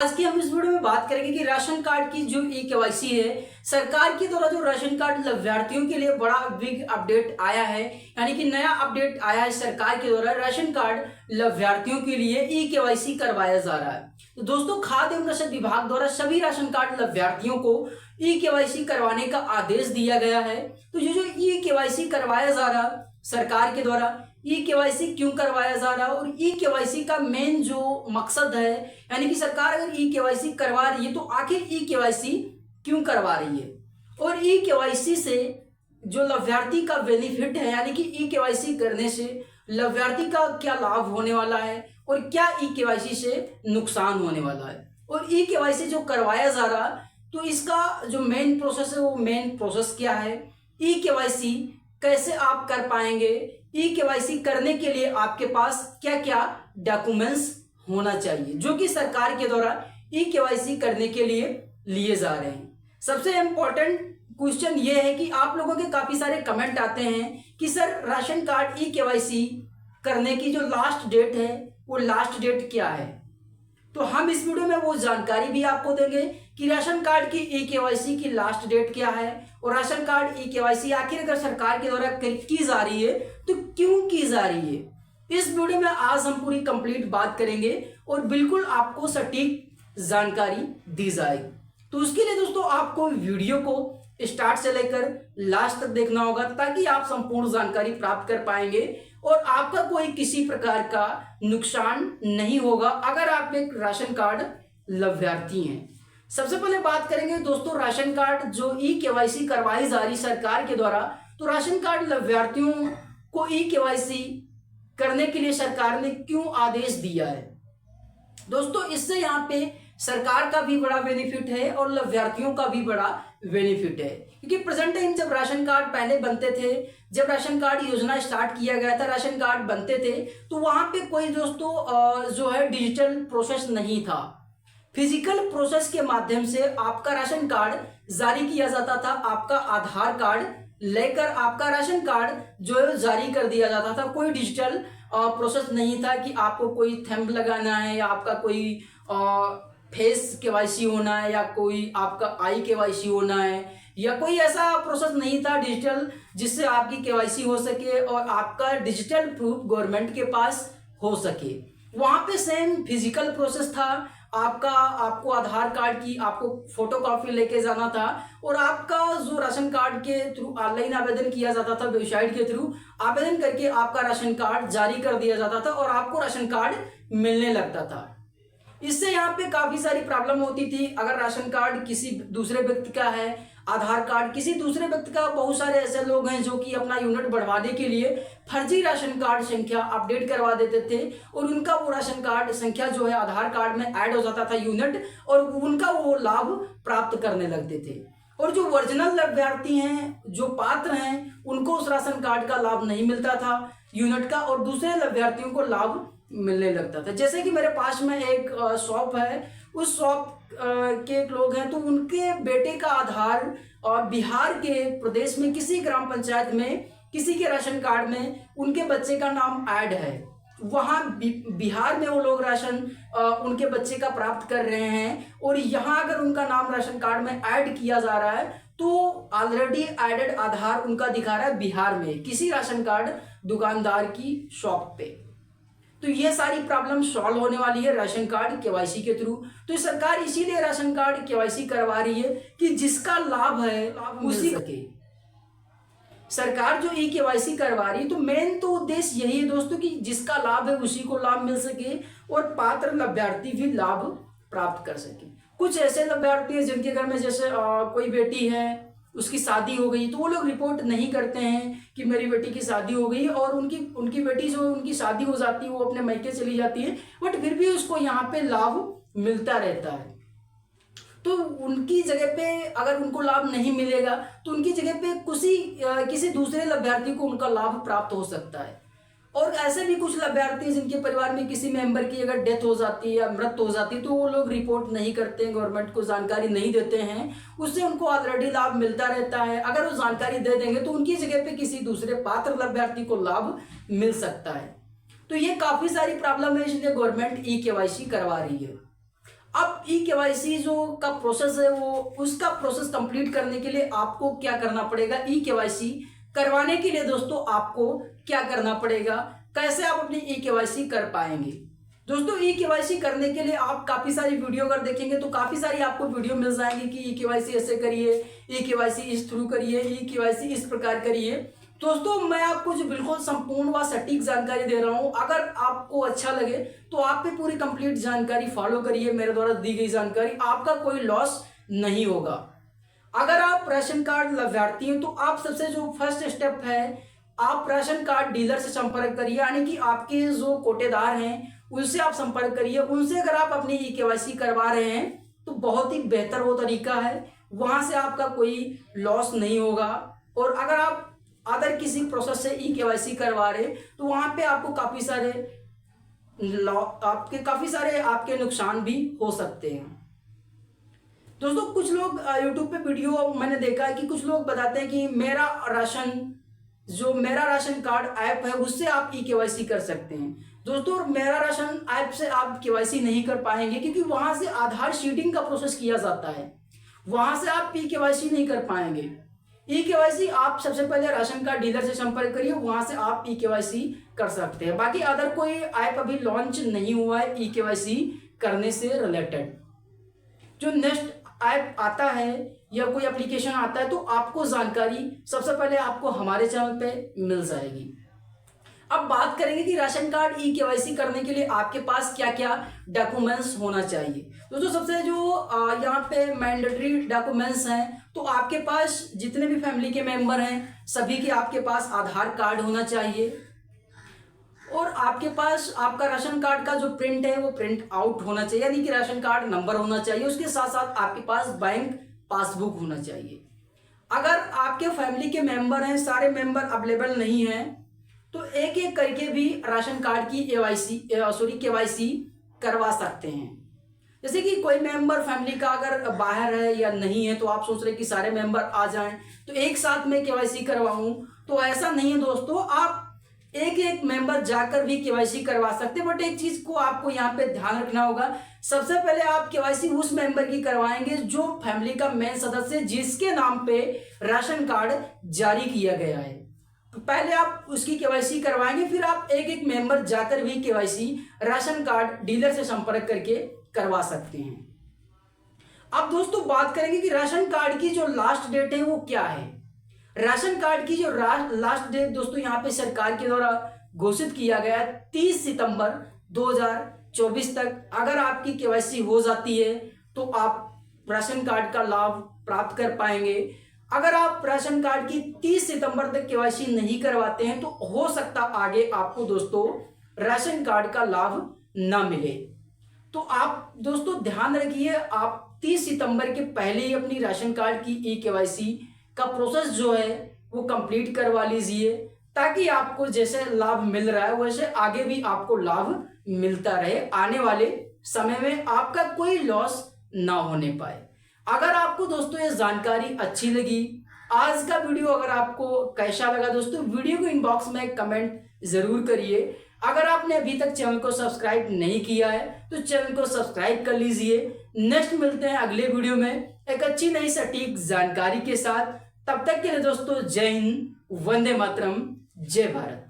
आज की हम इस वीडियो में बात करेंगे कि राशन कार्ड की जो ई केवाईसी है, सरकार के द्वारा जो राशन कार्ड लाभार्थियों के लिए बड़ा बिग अपडेट आया है, यानी कि नया अपडेट आया है सरकार के द्वारा राशन कार्ड लाभार्थियों के लिए ई केवाईसी करवाया जा रहा है। तो दोस्तों, खाद्य एवं रसद विभाग द्वारा सभी राशन कार्ड लाभार्थियों को ई केवाईसी करवाने का आदेश दिया गया है। तो ये जो ई केवाईसी करवाया जा रहा सरकार के द्वारा, ई केवाईसी क्यों करवाया जा रहा है और ई केवाईसी का मेन जो मकसद है, यानी कि सरकार अगर ई केवाईसी करवा रही है तो आखिर ई केवाईसी क्यों करवा रही है और ई केवाईसी से जो लाभार्थी का बेनिफिट है, यानी कि ई केवाईसी करने से लाभार्थी का क्या लाभ होने वाला है और क्या ई केवाईसी से नुकसान होने वाला है। और ई केवाईसी जो करवाया जा रहा तो इसका जो मेन प्रोसेस है वो मेन प्रोसेस क्या है, ई केवाईसी कैसे आप कर पाएंगे, ई केवाईसी करने के लिए आपके पास क्या क्या डॉक्यूमेंट्स होना चाहिए जो कि सरकार के द्वारा ई केवाईसी करने के लिए लिए जा रहे हैं। सबसे इंपॉर्टेंट क्वेश्चन ये है कि आप लोगों के काफी सारे कमेंट आते हैं कि sir ration card e KYC करने की जो लास्ट डेट है वो लास्ट डेट क्या है। तो हम इस वीडियो में वो जानकारी भी आपको देंगे कि राशन कार्ड की ई केवाईसी की लास्ट डेट क्या है और राशन कार्ड ई केवाईसी आखिर अगर सरकार के द्वारा की जा रही है तो क्यों की जा रही है। इस वीडियो में आज हम पूरी कंप्लीट बात करेंगे और बिल्कुल आपको सटीक जानकारी दी जाएगी। तो उसके लिए दोस्तों आपको वीडियो को स्टार्ट से लेकर लास्ट तक देखना होगा ताकि आप संपूर्ण जानकारी प्राप्त कर पाएंगे और आपका कोई किसी प्रकार का नुकसान नहीं होगा अगर आप एक राशन कार्ड लाभार्थी हैं। सबसे पहले बात करेंगे दोस्तों राशन कार्ड जो ई केवाईसी करवाई जा रही सरकार के द्वारा, तो राशन कार्ड लाभार्थियों को ई केवाईसी करने के लिए सरकार ने क्यों आदेश दिया है। दोस्तों, इससे यहाँ पे सरकार का भी बड़ा बेनिफिट है और लाभार्थियों का भी बड़ा बेनिफिट है, क्योंकि प्रेजेंट टाइम जब राशन कार्ड पहले बनते थे, जब राशन कार्ड योजना स्टार्ट किया गया था, राशन कार्ड बनते थे तो वहां पे कोई दोस्तों जो है डिजिटल प्रोसेस नहीं था। फिजिकल प्रोसेस के माध्यम से आपका राशन कार्ड जारी किया जाता था, आपका आधार कार्ड लेकर आपका राशन कार्ड जो है जारी कर दिया जाता था। कोई डिजिटल प्रोसेस नहीं था कि आपको कोई थंब लगाना है या आपका कोई फेस केवाईसी होना है या कोई आपका आई केवाईसी होना है या कोई ऐसा प्रोसेस नहीं था डिजिटल जिससे आपकी केवाईसी हो सके और आपका डिजिटल प्रूफ गवर्नमेंट के पास हो सके। वहां पे सेम फिजिकल प्रोसेस था, आपको आधार कार्ड की आपको फोटोकॉपी लेके जाना था और आपका जो राशन कार्ड के थ्रू ऑनलाइन आवेदन किया जाता था, वेबसाइट के थ्रू आवेदन करके आपका राशन कार्ड जारी कर दिया जाता था और आपको राशन कार्ड मिलने लगता था। इससे यहाँ पे काफी सारी प्रॉब्लम होती थी। अगर राशन कार्ड किसी दूसरे व्यक्ति का है, आधार कार्ड किसी दूसरे व्यक्ति का, बहुत सारे ऐसे लोग हैं जो कि अपना यूनिट बढ़वाने के लिए फर्जी राशन कार्ड संख्या अपडेट करवा देते थे और उनका वो राशन कार्ड संख्या जो है आधार कार्ड में ऐड हो जाता था यूनिट और उनका वो लाभ प्राप्त करने लगते थे। और जो ओरिजिनल लाभार्थी हैं, जो पात्र हैं, उनको उस राशन कार्ड का लाभ नहीं मिलता था यूनिट का और दूसरे लाभार्थियों को लाभ मिलने लगता था। जैसे कि मेरे पास में एक शॉप है, उस शॉप के एक लोग हैं तो उनके बेटे का आधार बिहार के प्रदेश में किसी ग्राम पंचायत में किसी के राशन कार्ड में उनके बच्चे का नाम ऐड है। वहां बिहार में वो लोग राशन उनके बच्चे का प्राप्त कर रहे हैं और यहाँ अगर उनका नाम राशन कार्ड में ऐड किया जा रहा है तो ऑलरेडी एडेड आधार उनका दिखा रहा है बिहार में किसी राशन कार्ड दुकानदार की शॉप पे। तो ये सारी प्रॉब्लम सॉल्व होने वाली है राशन कार्ड केवाईसी के थ्रू। तो सरकार इसीलिए राशन कार्ड केवाईसी करवा रही है कि जिसका लाभ है उसी सके। सरकार जो ई केवाईसी करवा रही है तो मेन तो उद्देश्य यही है दोस्तों कि जिसका लाभ है उसी को लाभ मिल सके और पात्र लाभार्थी भी लाभ प्राप्त कर सके। कुछ ऐसे लाभार्थी हैं जिनके घर में जैसे कोई बेटी है, उसकी शादी हो गई तो वो लोग रिपोर्ट नहीं करते हैं कि मेरी बेटी की शादी हो गई और उनकी बेटी जो उनकी शादी हो जाती है वो अपने मायके चली जाती है, बट फिर भी उसको यहाँ पे लाभ मिलता रहता है। तो उनकी जगह पे अगर उनको लाभ नहीं मिलेगा तो उनकी जगह पे किसी दूसरे लाभार्थी को उनका लाभ प्राप्त हो सकता है। और ऐसे भी कुछ लाभार्थी हैं जिनके परिवार में किसी मेंबर की अगर डेथ हो जाती है या मृत्यु हो जाती है तो वो लोग रिपोर्ट नहीं करते हैं, गवर्नमेंट को जानकारी नहीं देते हैं, उससे उनको ऑलरेडी लाभ मिलता रहता है। अगर वो जानकारी दे देंगे तो उनकी जगह पे किसी दूसरे पात्र लाभार्थी को लाभ मिल सकता है। तो ये काफी सारी प्रॉब्लम है, इसलिए गवर्नमेंट ई केवाईसी करवा रही है। अब ई केवाईसी जो का प्रोसेस है वो उसका प्रोसेस कंप्लीट करने के लिए आपको क्या करना पड़ेगा, ई केवाईसी करवाने के लिए दोस्तों आपको क्या करना पड़ेगा, कैसे आप अपनी ई केवाईसी कर पाएंगे। दोस्तों ई केवाईसी करने के लिए आप काफी सारी वीडियो अगर देखेंगे तो काफी सारी आपको वीडियो मिल जाएंगी कि ई केवाईसी ऐसे करिए, ई केवाईसी इस थ्रू करिए, ई केवाईसी इस प्रकार करिए। दोस्तों मैं आपको जो बिल्कुल संपूर्ण व सटीक जानकारी दे रहा हूं, अगर आपको अच्छा लगे तो आप भी पूरी कंप्लीट जानकारी फॉलो करिए। मेरे द्वारा दी गई जानकारी, आपका कोई लॉस नहीं होगा। अगर आप राशन कार्ड लाभार्थी हैं तो आप सबसे जो फर्स्ट स्टेप है, आप राशन कार्ड डीलर से संपर्क करिए, यानी कि आपके जो कोटेदार हैं उनसे आप संपर्क करिए। उनसे अगर आप अपनी ई केवाईसी करवा रहे हैं तो बहुत ही बेहतर वो तरीका है, वहां से आपका कोई लॉस नहीं होगा। और अगर आप अदर किसी प्रोसेस से ई केवाईसी करवा रहे तो वहां पे आपको काफी सारे आपके नुकसान भी हो सकते हैं। दोस्तों कुछ लोग यूट्यूब पे वीडियो मैंने देखा है कि कुछ लोग बताते हैं कि मेरा राशन कार्ड ऐप है उससे आप ई केवाईसी कर सकते हैं। दोस्तों मेरा राशन ऐप से आप केवाईसी नहीं कर पाएंगे, क्योंकि वहां से आधार शीटिंग का प्रोसेस किया जाता है, वहां से आप ई केवाईसी नहीं कर पाएंगे। ई केवाईसी आप सबसे पहले राशन कार्ड डीलर से संपर्क करिए, वहां से आप ई केवाईसी कर सकते हैं। बाकी अदर कोई ऐप अभी लॉन्च नहीं हुआ है ई केवाईसी करने से रिलेटेड। जो नेक्स्ट ऐप आता है या कोई एप्लीकेशन आता है तो आपको जानकारी सबसे पहले आपको हमारे चैनल पे मिल जाएगी। अब बात करेंगे कि राशन कार्ड ई केवाईसी करने के लिए आपके पास क्या क्या डॉक्यूमेंट्स होना चाहिए। दोस्तों सबसे जो यहाँ पे मैंडेटरी डॉक्यूमेंट्स हैं, तो आपके पास जितने भी फैमिली के मेंबर हैं सभी के आपके पास आधार कार्ड होना चाहिए, और आपके पास आपका राशन कार्ड का जो प्रिंट है वो प्रिंट आउट होना चाहिए, यानी कि राशन कार्ड नंबर होना चाहिए। उसके साथ साथ आपके पास बैंक पासबुक होना चाहिए। अगर आपके फैमिली के मेंबर हैं, सारे मेंबर अवेलेबल नहीं हैं, तो एक एक करके भी राशन कार्ड की केवाईसी करवा सकते हैं। जैसे कि कोई मेंबर फैमिली का अगर बाहर है या नहीं है तो आप सोच रहे कि सारे मेंबर आ जाएं तो एक साथ में केवाईसी करवाऊं, तो ऐसा नहीं है दोस्तों। आप एक एक मेंबर जाकर भी केवाईसी करवा सकते हैं, बट एक चीज को आपको यहाँ पे ध्यान रखना होगा। सबसे पहले आप केवाईसी उस मेंबर की करवाएंगे जो फैमिली का मेन सदस्य जिसके नाम पे राशन कार्ड जारी किया गया है, तो पहले आप उसकी केवाईसी करवाएंगे, फिर आप एक एक मेंबर जाकर भी केवाईसी राशन कार्ड डीलर से संपर्क करके करवा सकते हैं। अब दोस्तों बात करेंगे कि राशन कार्ड की जो लास्ट डेट है वो क्या है। राशन कार्ड की जो लास्ट डेट दोस्तों यहाँ पे सरकार के द्वारा घोषित किया गया है 30 सितंबर 2024 तक। अगर आपकी केवाईसी हो जाती है तो आप राशन कार्ड का लाभ प्राप्त कर पाएंगे। अगर आप राशन कार्ड की 30 सितंबर तक केवाईसी नहीं करवाते हैं तो हो सकता आगे आपको दोस्तों राशन कार्ड का लाभ ना मिले। तो आप दोस्तों ध्यान रखिए, आप 30 सितंबर के पहले ही अपनी राशन कार्ड की ई केवाईसी का प्रोसेस जो है वो कंप्लीट करवा लीजिए, ताकि आपको जैसे लाभ मिल रहा है वैसे आगे भी आपको लाभ मिलता रहे, आने वाले समय में आपका कोई लॉस ना होने पाए। अगर आपको दोस्तों ये जानकारी अच्छी लगी, आज का वीडियो अगर आपको कैसा लगा दोस्तों, वीडियो को इनबॉक्स में कमेंट जरूर करिए। अगर आपने अभी तक चैनल को सब्सक्राइब नहीं किया है तो चैनल को सब्सक्राइब कर लीजिए। नेक्स्ट मिलते हैं अगले वीडियो में एक अच्छी नई सटीक जानकारी के साथ। तब तक के लिए दोस्तों जय हिंद, वंदे मातरम, जय भारत।